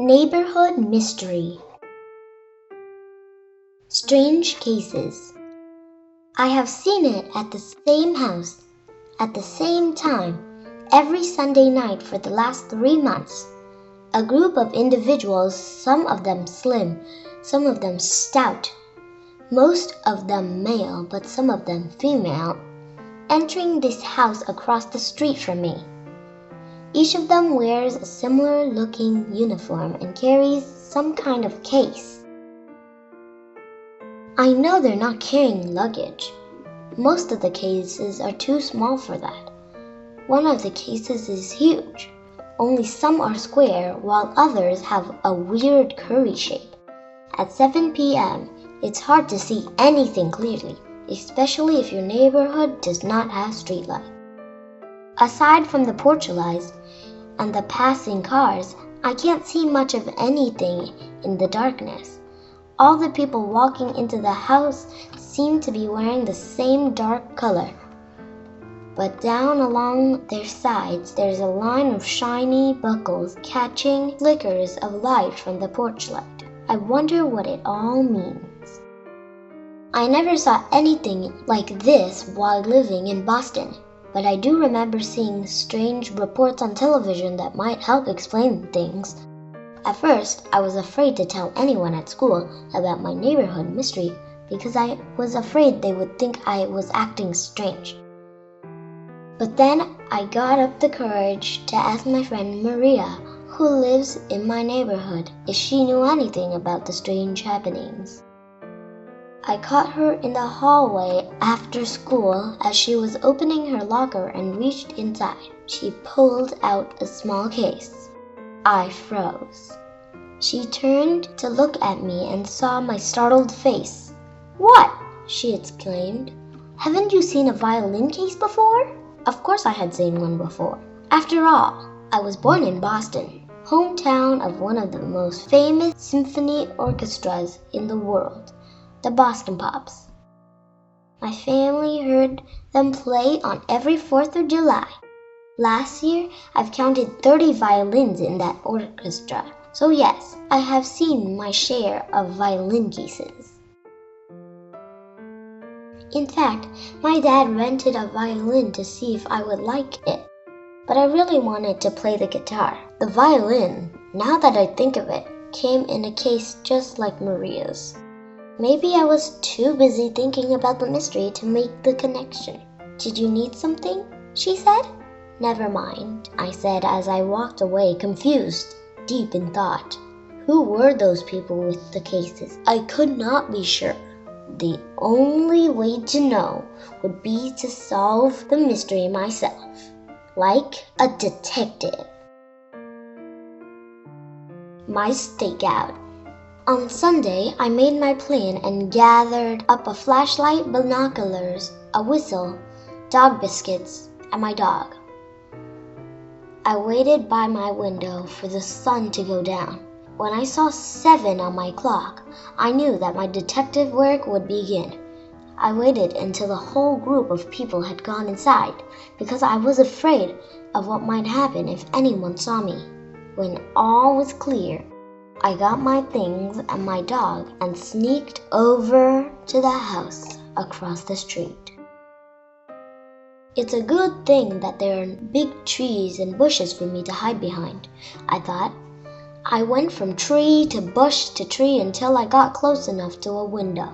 Neighborhood mystery. Strange cases. I have seen it at the same house, at the same time, every Sunday night for the last 3 months. A group of individuals, some of them slim, some of them stout, most of them male, but some of them female, entering this house across the street from me. Each of them wears a similar-looking uniform and carries some kind of case. I know they're not carrying luggage. Most of the cases are too small for that. One of the cases is huge. Only some are square, while others have a weird curvy shape. At 7 p.m., it's hard to see anything clearly, especially if your neighborhood does not have streetlight. Aside from the porch lights and the passing cars, I can't see much of anything in the darkness. All the people walking into the house seem to be wearing the same dark color. But down along their sides, there's a line of shiny buckles catching flickers of light from the porch light. I wonder what it all means. I never saw anything like this while living in Boston, but I do remember seeing strange reports on television that might help explain things. At first, I was afraid to tell anyone at school about my neighborhood mystery because I was afraid they would think I was acting strange. But then I got up the courage to ask my friend Maria, who lives in my neighborhood, if she knew anything about the strange happenings. I caught her in the hallway after school as she was opening her locker and reached inside. She pulled out a small case. I froze. She turned to look at me and saw my startled face. "What?" she exclaimed. "Haven't you seen a violin case before?" Of course I had seen one before. After all, I was born in Boston, hometown of one of the most famous symphony orchestras in the world, the Boston Pops. My family heard them play on every 4th of July. Last year, I've counted 30 violins in that orchestra. So yes, I have seen my share of violin cases. In fact, my dad rented a violin to see if I would like it. But I really wanted to play the guitar. The violin, now that I think of it, came in a case just like Maria's. Maybe I was too busy thinking about the mystery to make the connection. "Did you need something?" she said. "Never mind," I said as I walked away confused, deep in thought. Who were those people with the cases? I could not be sure. The only way to know would be to solve the mystery myself, like a detective. My stakeout. On Sunday, I made my plan and gathered up a flashlight, binoculars, a whistle, dog biscuits, and my dog. I waited by my window for the sun to go down. When I saw 7 on my clock, I knew that my detective work would begin. I waited until the whole group of people had gone inside because I was afraid of what might happen if anyone saw me. When all was clear, I got my things and my dog and sneaked over to the house across the street. It's a good thing that there are big trees and bushes for me to hide behind, I thought. I went from tree to bush to tree until I got close enough to a window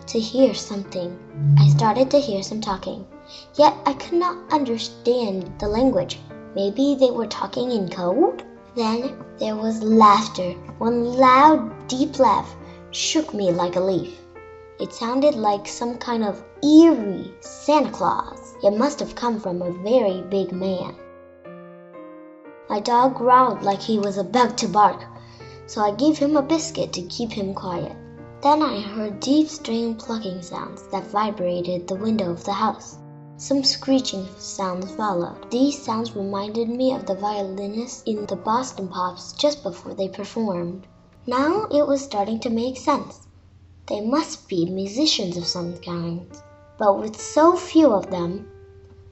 to hear something. I started to hear some talking, yet I could not understand the language. Maybe they were talking in code? Then there was laughter. One loud, deep laugh shook me like a leaf. It sounded like some kind of eerie Santa Claus. It must have come from a very big man. My dog growled like he was about to bark, so I gave him a biscuit to keep him quiet. Then I heard deep, strange plucking sounds that vibrated the window of the house. Some screeching sounds followed. These sounds reminded me of the violinists in the Boston Pops just before they performed. Now it was starting to make sense. They must be musicians of some kind. But with so few of them,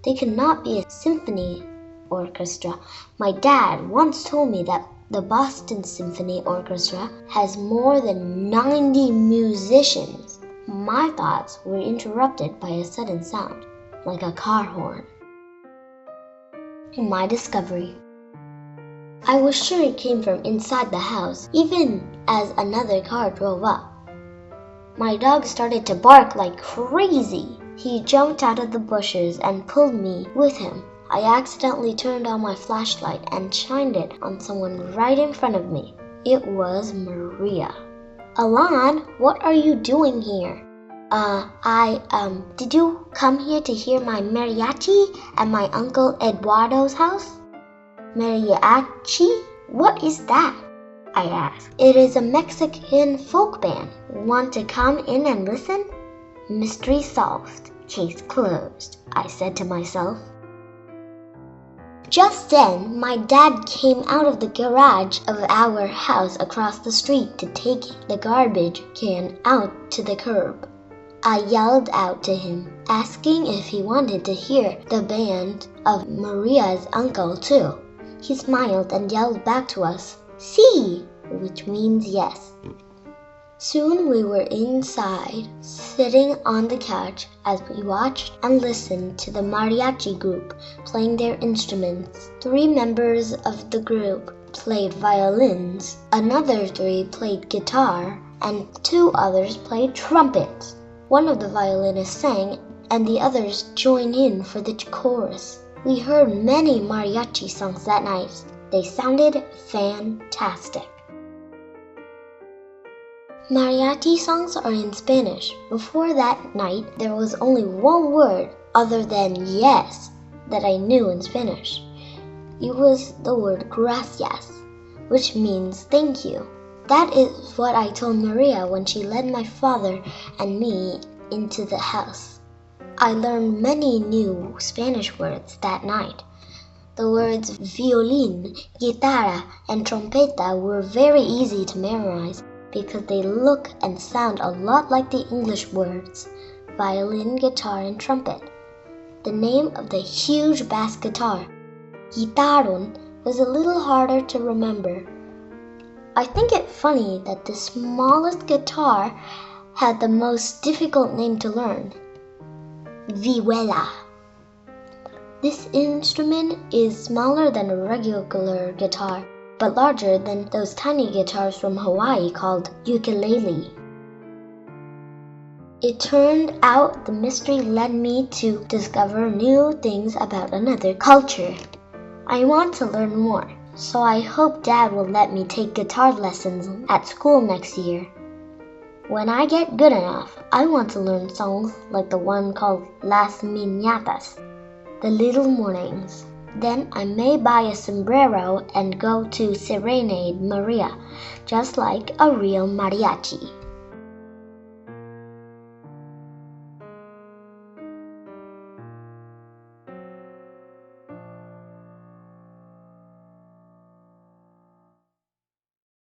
they could not be a symphony orchestra. My dad once told me that The Boston Symphony Orchestra has more than 90 musicians. My thoughts were interrupted by a sudden sound, like a car horn. My discovery. I was sure it came from inside the house, even as another car drove up. My dog started to bark like crazy. He jumped out of the bushes and pulled me with him. I accidentally turned on my flashlight and shined it on someone right in front of me. It was Maria. Aloud, what are you doing here? Did you come here to hear my mariachi at my Uncle Eduardo's house? Mariachi? What is that? I asked. It is a Mexican folk band. Want to come in and listen? Mystery solved. Case closed, I said to myself. Just then, my dad came out of the garage of our house across the street to take the garbage can out to the curb. I yelled out to him, asking if he wanted to hear the band of Maria's uncle too. He smiled and yelled back to us, "Sí," which means yes. Soon we were inside, sitting on the couch as we watched and listened to the mariachi group playing their instruments. 3 members of the group played violins, another 3 played guitar, and 2 others played trumpets. One of the violinists sang, and the others joined in for the chorus. We heard many mariachi songs that night. They sounded fantastic. Mariachi songs are in Spanish. Before that night, there was only one word other than yes that I knew in Spanish. It was the word gracias, which means thank you. That is what I told Maria when she led my father and me into the house. I learned many new Spanish words that night. The words violin, guitarra, and trompeta were very easy to memorize because they look and sound a lot like the English words, violin, guitar, and trumpet. The name of the huge bass guitar, guitarón, was a little harder to remember. I think it funny that the smallest guitar had the most difficult name to learn, vihuela. This instrument is smaller than a regular guitar, but larger than those tiny guitars from Hawaii called ukulele. It turned out the mystery led me to discover new things about another culture. I want to learn more, so I hope Dad will let me take guitar lessons at school next year. When I get good enough, I want to learn songs like the one called Las Miñatas, the Little Mornings. Then I may buy a sombrero and go to serenade Maria, just like a real mariachi.